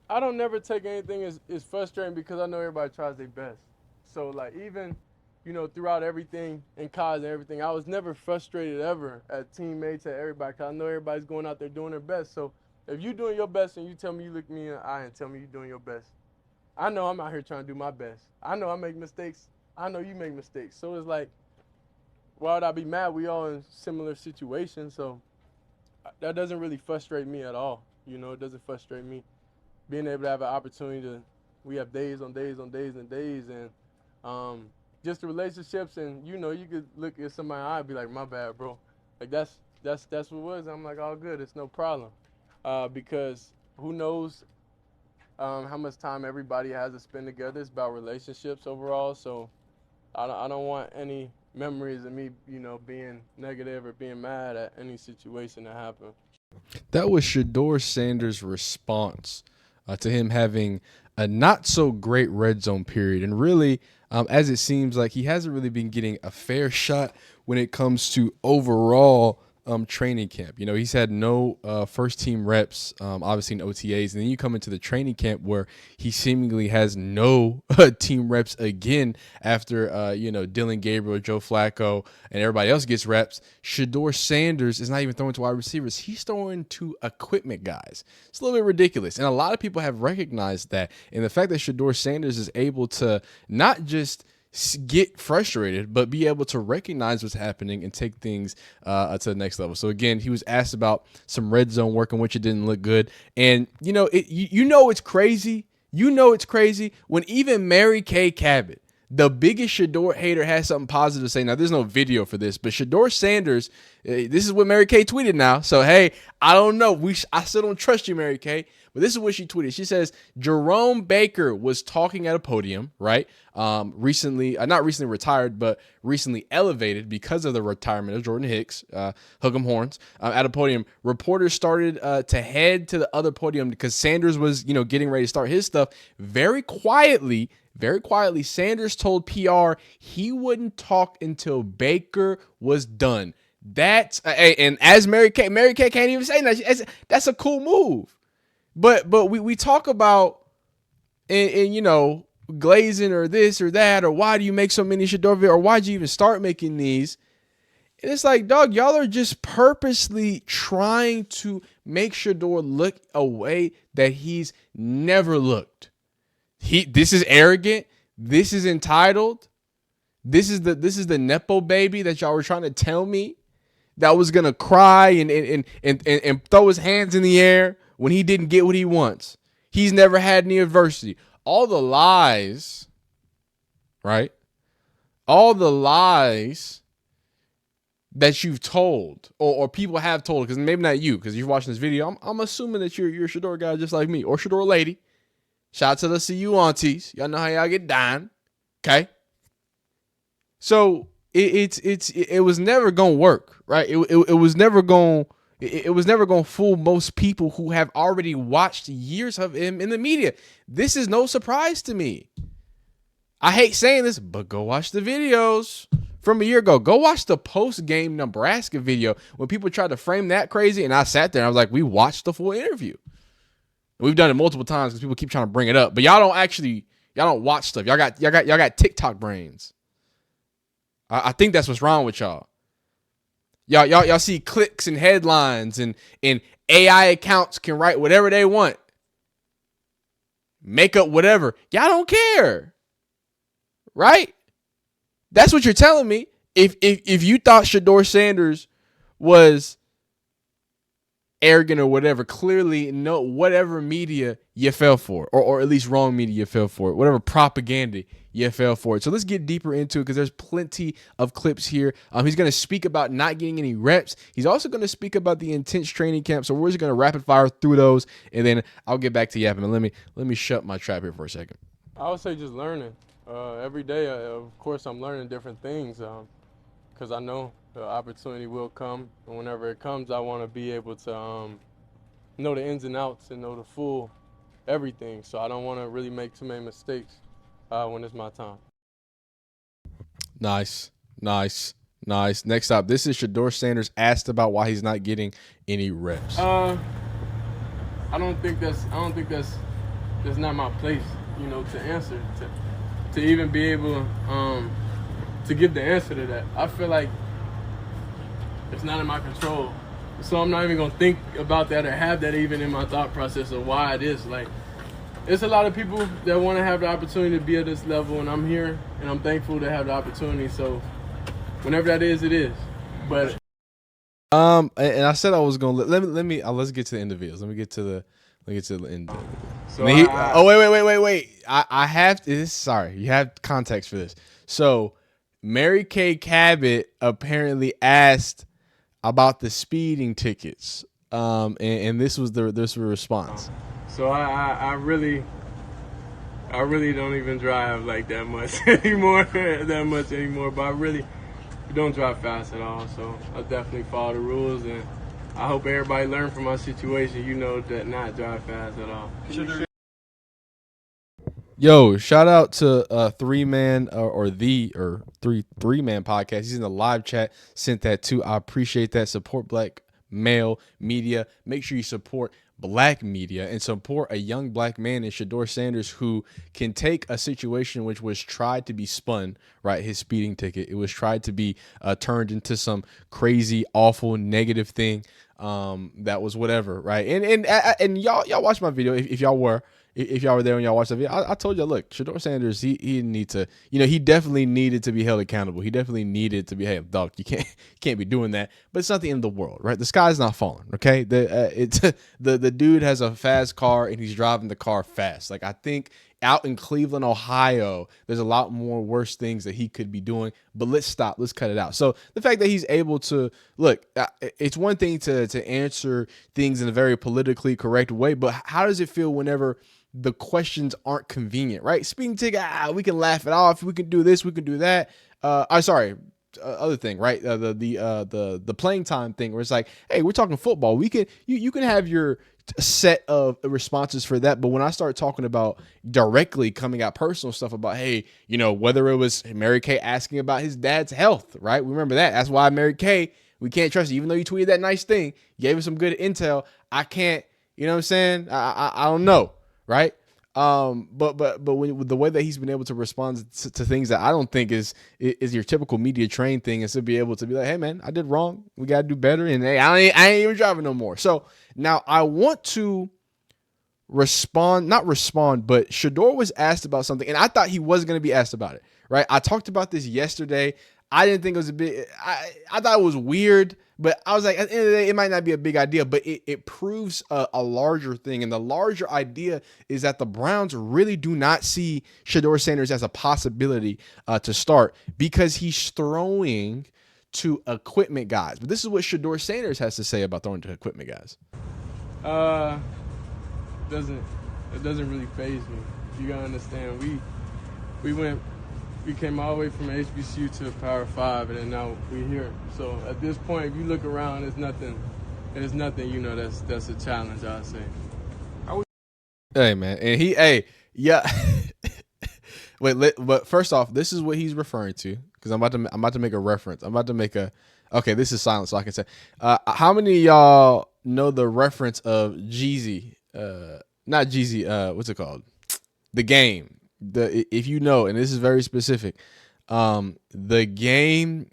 I don't never take anything as frustrating because I know everybody tries their best. So like even, throughout everything in college and everything, I was never frustrated ever at teammates, at everybody, because I know everybody's going out there doing their best. So if you're doing your best and you tell me, you look me in the eye and tell me you're doing your best, I know I'm out here trying to do my best. I know I make mistakes. I know you make mistakes. So it's like, why would I be mad? We all in similar situations. So that doesn't really frustrate me at all. It doesn't frustrate me. Being able to have an opportunity to, we have days on days on days and days, and just the relationships, and you could look at somebody in the eye and be like, my bad, bro. Like that's what it was. I'm like, all good, it's no problem, because who knows how much time everybody has to spend together. It's about relationships overall. So I don't want any memories of me, being negative or being mad at any situation that happened. That was Shedeur Sanders' response to him having a not so great red zone period. And really, as it seems like he hasn't really been getting a fair shot when it comes to overall training camp. He's had no first team reps, obviously in OTAs, and then you come into the training camp where he seemingly has no team reps again after Dylan Gabriel, Joe Flacco, and everybody else gets reps. Shedeur Sanders is not even throwing to wide receivers; he's throwing to equipment guys. It's a little bit ridiculous, and a lot of people have recognized that. And the fact that Shedeur Sanders is able to not just get frustrated, but be able to recognize what's happening and take things to the next level. So again, he was asked about some red zone work in which it didn't look good, and it's crazy. It's crazy when even Mary Kay Cabot, the biggest Shedeur hater, has something positive to say. Now, there's no video for this, but Shedeur Sanders, this is what Mary Kay tweeted now. So, hey, I don't know. I still don't trust you, Mary Kay. But this is what she tweeted. She says, Jerome Baker was talking at a podium, right? Recently, not recently retired, but recently elevated because of the retirement of Jordan Hicks, hook 'em horns, at a podium. Reporters started to head to the other podium because Sanders was, getting ready to start his stuff. Very quietly, Sanders told PR he wouldn't talk until Baker was done. And as Mary Kay can't even say that. That's a cool move. But we talk about and glazing or this or that, or why do you make so many Shedeur videos, or why'd you even start making these? And it's like, dog, y'all are just purposely trying to make Shedeur look a way that he's never looked. This is arrogant. This is entitled. This is the nepo baby that y'all were trying to tell me that was gonna cry and throw his hands in the air when he didn't get what he wants. He's never had any adversity. All the lies, right? All the lies that you've told, or people have told, because maybe not you, because you're watching this video. I'm assuming that you're a Shedeur guy just like me, or Shedeur lady. Shout out to the CU aunties. Y'all know how y'all get down. Okay. So it was never gonna work, right? It was never gonna fool most people who have already watched years of him in the media. This is no surprise to me. I hate saying this, but go watch the videos from a year ago. Go watch the post-game Nebraska video when people tried to frame that crazy, and I sat there and I was like, we watched the full interview. We've done it multiple times because people keep trying to bring it up, but y'all don't watch stuff. Y'all got TikTok brains. I think that's what's wrong with y'all. Y'all see clicks and headlines, and AI accounts can write whatever they want, make up whatever. Y'all don't care, right? That's what you're telling me. If you thought Shedeur Sanders was arrogant or whatever, clearly no, whatever media you fell for, or at least wrong media you fell for, whatever propaganda you fell for it. So let's get deeper into it because there's plenty of clips here. He's going to speak about not getting any reps. He's also going to speak about the intense training camp. So we're just going to rapid fire through those, and then I'll get back to yapping. But let me shut my trap here for a second. I would say just learning. Every day, of course, I'm learning different things because I know the opportunity will come. And whenever it comes, I want to be able to know the ins and outs and know the full everything. So I don't want to really make too many mistakes when it's my time. Nice. Next up, this is Shedeur Sanders asked about why he's not getting any reps. I don't think that's it's not my place, you know, to answer, to even be able to give the answer to that. I feel like it's not in my control. So I'm not even gonna think about that or have that even in my thought process of why it is. Like, it's a lot of people that want to have the opportunity to be at this level, and I'm here, and I'm thankful to have the opportunity. So whenever that is, it is. But and I said I was gonna let me let's get to the end of videos. Let me get to the end of it. so Wait. I have to. Sorry, you have context for this. So Mary Kay Cabot apparently asked about the speeding tickets. And this was the response. So I really don't even drive like that much anymore. But I really don't drive fast at all. So I definitely follow the rules, and I hope everybody learn from my situation. You know, that not drive fast at all. Yo, shout out to Three Man Three Man podcast. He's in the live chat. Sent that too. I appreciate that. Support black male media. Make sure you support black media and support a young black man in Shedeur Sanders who can take a situation which was tried to be spun, right? His speeding ticket. It was tried to be turned into some crazy, awful, negative thing. That was whatever, right? And y'all watched my video if y'all were. If y'all were there and y'all watched the video, I told you, look, Shedeur Sanders, he didn't need to, you know, he definitely needed to be held accountable. He definitely needed to be, hey, dog, you can't be doing that. But it's not the end of the world, right? The sky's not falling, okay? The dude has a fast car and he's driving the car fast. Like, I think out in Cleveland, Ohio, there's a lot more worse things that he could be doing. But let's stop. Let's cut it out. So the fact that he's able to look, it's one thing to answer things in a very politically correct way, but how does it feel whenever the questions aren't convenient, right? Speeding ticket, we can laugh it off. We can do this, we can do that. Other thing, right? The playing time thing, where it's like, hey, we're talking football. You can have your set of responses for that, but when I start talking about directly coming out personal stuff about, hey, you know, whether it was Mary Kay asking about his dad's health, right? Remember that. That's why Mary Kay, we can't trust you, even though you tweeted that nice thing, you gave us some good intel. I can't, you know what I'm saying? I don't know. Right. But with the way that he's been able to respond to things that I don't think is your typical media trained thing, is to be able to be like, hey man, I did wrong. We got to do better. And hey, I ain't even driving no more. So now I want to not respond, but Shedeur was asked about something and I thought he was going to be asked about it. Right. I talked about this yesterday. I didn't think it was a big, I thought it was weird, but I was like, at the end of the day, it might not be a big idea, but it proves a larger thing. And the larger idea is that the Browns really do not see Shedeur Sanders as a possibility to start, because he's throwing to equipment guys. But this is what Shedeur Sanders has to say about throwing to equipment guys. It doesn't really faze me. You gotta understand, we came all the way from HBCU to Power 5, and then now we're here. So at this point, if you look around, there's nothing, you know, that's a challenge, I'd say. Hey, man. And yeah. But first off, this is what he's referring to, because I'm about to make a reference. Okay, this is silent, so I can say, how many of y'all know the reference of Jeezy? Not Jeezy, what's it called? The Game. If you know, and this is very specific, The Game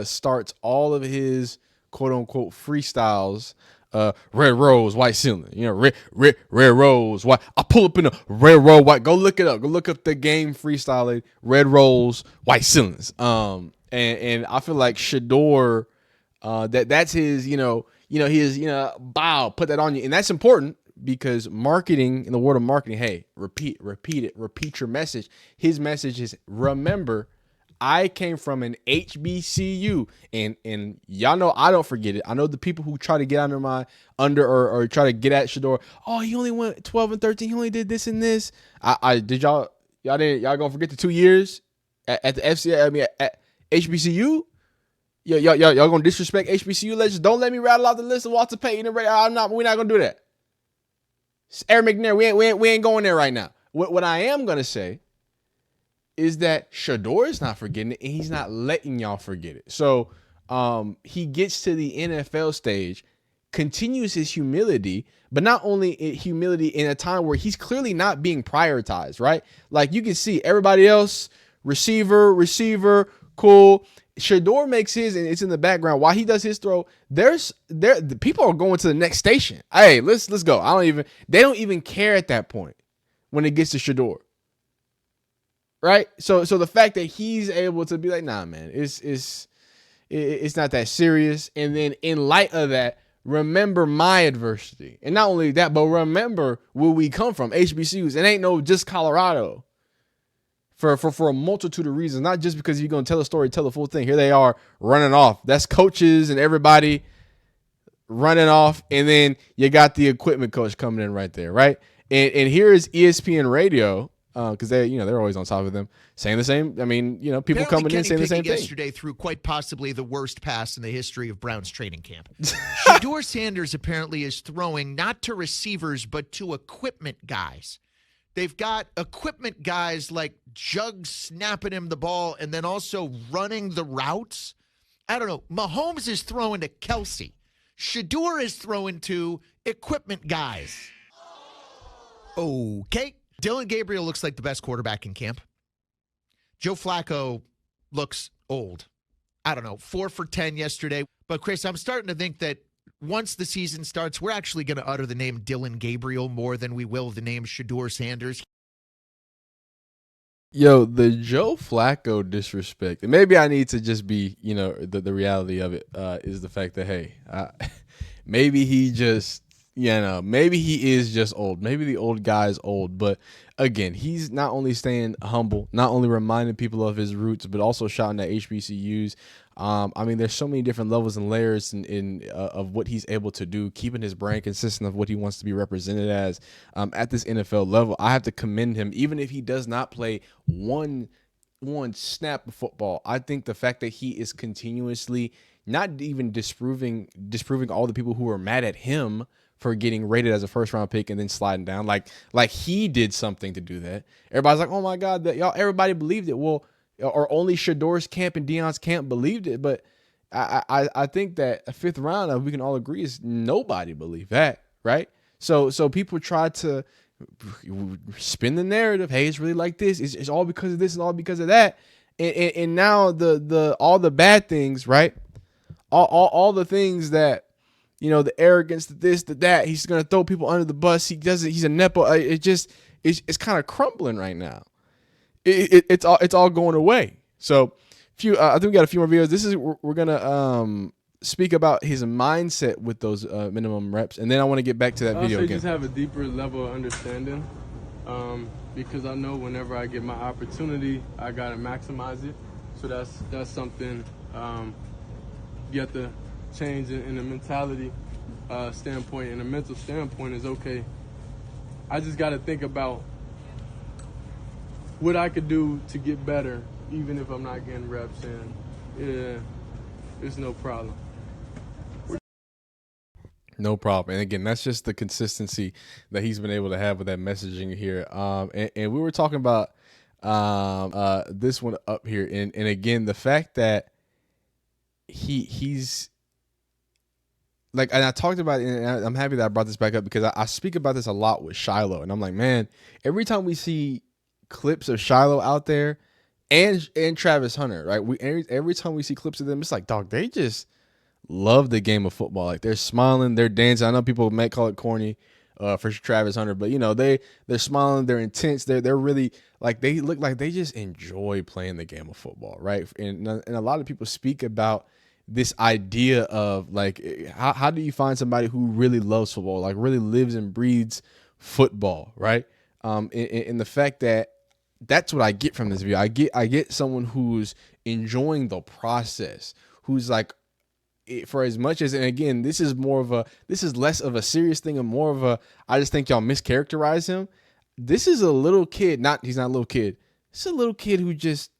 starts all of his quote unquote freestyles, red rose, white ceiling, you know, red rose, white. I pull up in a red rose, white. Go look it up. Go look up The Game freestyling, red rose, white ceilings. And I feel like Shedeur, that's his, bow, put that on you, and that's important. Because marketing, in the world of marketing, hey, repeat your message. His message is, remember, I came from an HBCU, and y'all know I don't forget it. I know the people who try to get or try to get at Shedeur. Oh, he only went 12 and 13. He only did this and this. Y'all gonna forget the 2 years at the FCA? I mean, at HBCU. Y'all gonna disrespect HBCU legends? Don't let me rattle out the list of Walter Payton and Ray. We're not gonna do that. Eric McNair, we ain't going there right now. What I am going to say is that Shedeur is not forgetting it, and he's not letting y'all forget it. So he gets to the NFL stage, continues his humility, but not only humility in a time where he's clearly not being prioritized, right? Like you can see everybody else, receiver, cool. Shedeur makes his and it's in the background while he does his throw. The people are going to the next station. Hey, let's go. They don't even care at that point when it gets to Shedeur. Right? So the fact that he's able to be like, nah, man, it's not that serious. And then in light of that, remember my adversity. And not only that, but remember where we come from, HBCUs. It ain't no just Colorado. For a multitude of reasons, not just because you're going to tell a story, tell the full thing. Here they are running off. That's coaches and everybody running off. And then you got the equipment coach coming in right there, right? And here is ESPN Radio, because they're always on top of them, saying the same. I mean, people Apparently coming Kenny in saying the same Pickett thing. Yesterday threw quite possibly the worst pass in the history of Browns training camp. Shedeur Sanders apparently is throwing not to receivers, but to equipment guys. They've got equipment guys like Jug snapping him the ball and then also running the routes. I don't know. Mahomes is throwing to Kelsey. Shedeur is throwing to equipment guys. Okay. Dylan Gabriel looks like the best quarterback in camp. Joe Flacco looks old. I don't know, 4 for 10 yesterday. But, Chris, I'm starting to think that once the season starts, we're actually going to utter the name Dylan Gabriel more than we will the name Shedeur Sanders. Yo, the Joe Flacco disrespect. And maybe I need to just be, the reality of it is the fact that, hey, maybe he just, maybe he is just old. Maybe the old guy is old. But again, he's not only staying humble, not only reminding people of his roots, but also shouting at HBCUs. There's so many different levels and layers of what he's able to do, keeping his brand consistent of what he wants to be represented as at this NFL level. I have to commend him, even if he does not play one snap of football. I think the fact that he is continuously not even disproving all the people who are mad at him for getting rated as a first-round pick and then sliding down, like he did something to do that. Everybody's like, oh my God, that everybody believed it. Well, or only Shedeur's camp and Deion's camp believed it. But I think that a fifth round, we can all agree, is nobody believed that, right? So people try to spin the narrative. Hey, it's really like this. It's all because of this and all because of that. And now the all the bad things, right? All the things that, the arrogance, the this, the that. He's gonna throw people under the bus. He's a nepo. It's kind of crumbling right now. It's all going away. So, I think we got a few more videos. We're gonna speak about his mindset with those minimum reps, and then I want to get back to that video again. Just have a deeper level of understanding, because I know whenever I get my opportunity, I gotta maximize it. So that's something you have to change in the mentality standpoint, and the mental standpoint is okay. I just gotta think about what I could do to get better, even if I'm not getting reps, and it's no problem. No problem. And again, that's just the consistency that he's been able to have with that messaging here. And we were talking about this one up here, and again, the fact that he's like, and I talked about it, and I'm happy that I brought this back up because I speak about this a lot with Shiloh, and I'm like, man, every time we see clips of Shiloh out there and Travis Hunter, right? Every time we see clips of them, it's like, dog, they just love the game of football. Like, they're smiling, they're dancing. I know people might call it corny for Travis Hunter, but they're smiling, they're intense, they're really like, they look like they just enjoy playing the game of football, right? And a lot of people speak about this idea of like, how do you find somebody who really loves football, like really lives and breathes football, right? And the fact that that's what I get from this video. I get someone who's enjoying the process, who's like, for as much as, and again, this is less of a serious thing and more of I just think y'all mischaracterize him. This is a little kid, he's not a little kid. It's a little kid who just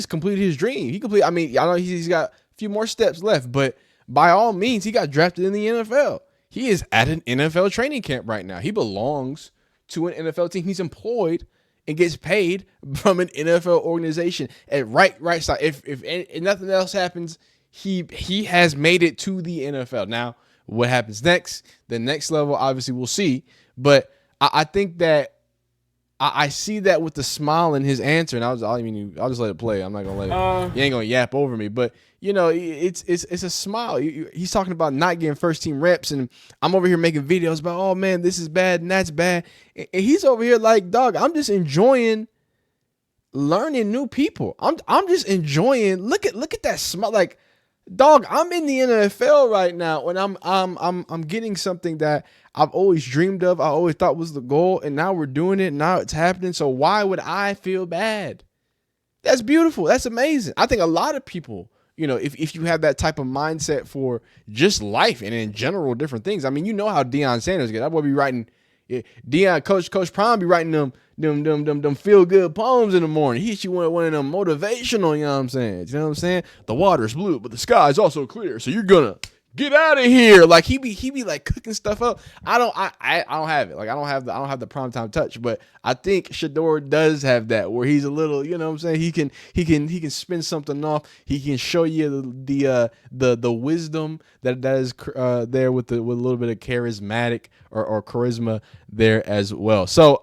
completed his dream. I know he's got a few more steps left, but by all means, he got drafted in the NFL. He is at an NFL training camp right now. He belongs to an NFL team. He's employed and gets paid from an NFL organization at right side. If nothing else happens, he has made it to the NFL. Now, what happens next, the next level, obviously we'll see. But I think that I see that with the smile in his answer, and I'll just let it play. I'm not gonna let it. You ain't gonna yap over me, but you know, it's a smile. He's talking about not getting first team reps, and I'm over here making videos about, oh man, this is bad and that's bad, and he's over here like, dog, I'm just enjoying learning new people. I'm just enjoying. Look at that smile, like. Dog, I'm in the NFL right now, and I'm getting something that I've always dreamed of. I always thought was the goal, and now we're doing it. Now it's happening. So why would I feel bad? That's beautiful. That's amazing. I think a lot of people, you know, if you have that type of mindset for just life and in general different things. I mean, you know how Deion Sanders get. That boy be writing. Coach Prime be writing them feel good poems in the morning. He hit you with one of them motivational, you know what I'm saying? You know what I'm saying? The water's blue, but the sky's also clear. So you're gonna get out of here. Like he be like cooking stuff up. I don't have it. Like I don't have the primetime touch, but I think Shedeur does have that where he's a little, you know what I'm saying? He can spin something off. He can show you the wisdom that is there with a little bit of charismatic or charisma there as well. So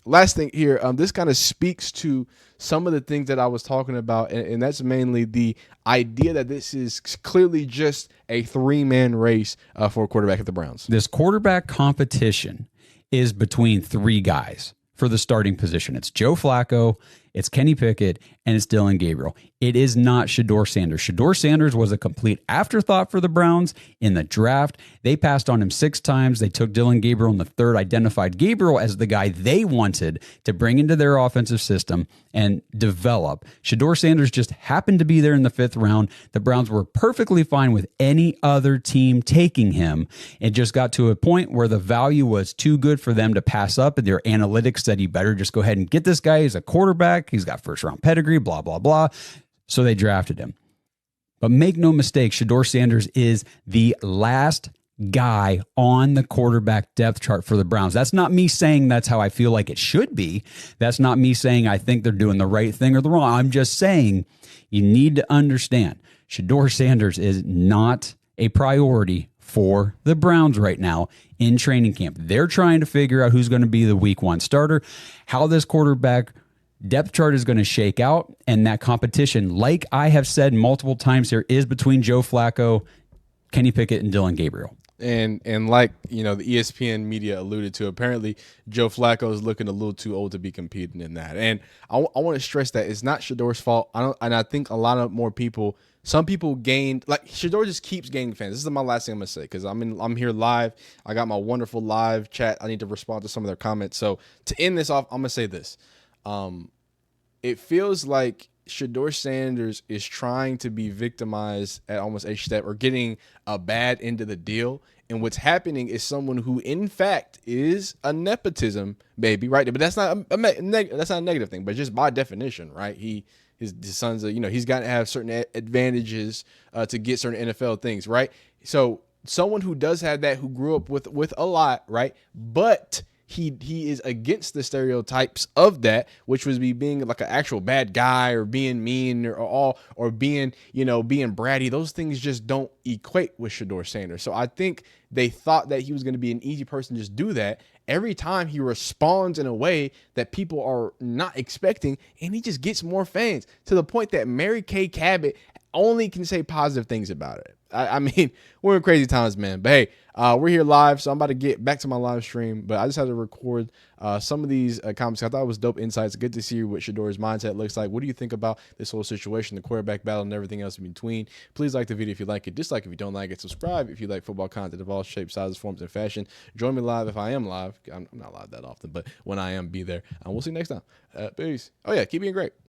last thing here, this kind of speaks to some of the things that I was talking about, and that's mainly the idea that this is clearly just a three-man race for a quarterback at the Browns. This quarterback competition is between three guys for the starting position. It's Joe Flacco, it's Kenny Pickett, and it's Dylan Gabriel. It is not Shedeur Sanders. Shedeur Sanders was a complete afterthought for the Browns in the draft. They passed on him 6 times. They took Dylan Gabriel in the 3rd, identified Gabriel as the guy they wanted to bring into their offensive system and develop. Shedeur Sanders just happened to be there in the 5th round. The Browns were perfectly fine with any other team taking him. It just got to a point where the value was too good for them to pass up, and their analytics said you better just go ahead and get this guy. He's a quarterback. He's got first-round pedigree, blah, blah, blah. So they drafted him. But make no mistake, Shedeur Sanders is the last guy on the quarterback depth chart for the Browns. That's not me saying that's how I feel like it should be. That's not me saying I think they're doing the right thing or the wrong. I'm just saying you need to understand Shedeur Sanders is not a priority for the Browns right now in training camp. They're trying to figure out who's going to be the week 1 starter, how this quarterback depth chart is going to shake out, and that competition, like I have said multiple times here, is between Joe Flacco, Kenny Pickett, and Dylan Gabriel. And like, you know, the ESPN media alluded to, apparently Joe Flacco is looking a little too old to be competing in that. And I want to stress that it's not Shedeur's fault. I think a lot of more people, some people gained, like Shedeur just keeps gaining fans. This is my last thing I'm gonna say because I'm here live. I got my wonderful live chat. I need to respond to some of their comments. So to end this off, I'm gonna say this. It feels like Shedeur Sanders is trying to be victimized at almost each step or getting a bad end of the deal. And what's happening is someone who, in fact, is a nepotism baby, right? But that's not that's not a negative thing, but just by definition, right? His son's, he's got to have certain advantages to get certain NFL things, right? So someone who does have that, who grew up with a lot, right? But he is against the stereotypes of that, which was being like an actual bad guy or being mean or being bratty. Those things just don't equate with Shedeur Sanders. So I think they thought that he was going to be an easy person to just do that. Every time he responds in a way that people are not expecting, and he just gets more fans to the point that Mary Kay Cabot only can say positive things about it. I mean, we're in crazy times, man. But hey, we're here live, so I'm about to get back to my live stream. But I just had to record some of these comments. I thought it was dope insights. Good to see what Shedeur's mindset looks like. What do you think about this whole situation, the quarterback battle, and everything else in between? Please like the video if you like it. Dislike if you don't like it. Subscribe if you like football content of all shapes, sizes, forms, and fashion. Join me live if I am live. I'm not live that often, but when I am, be there. And we'll see you next time. Peace. Oh, yeah, keep being great.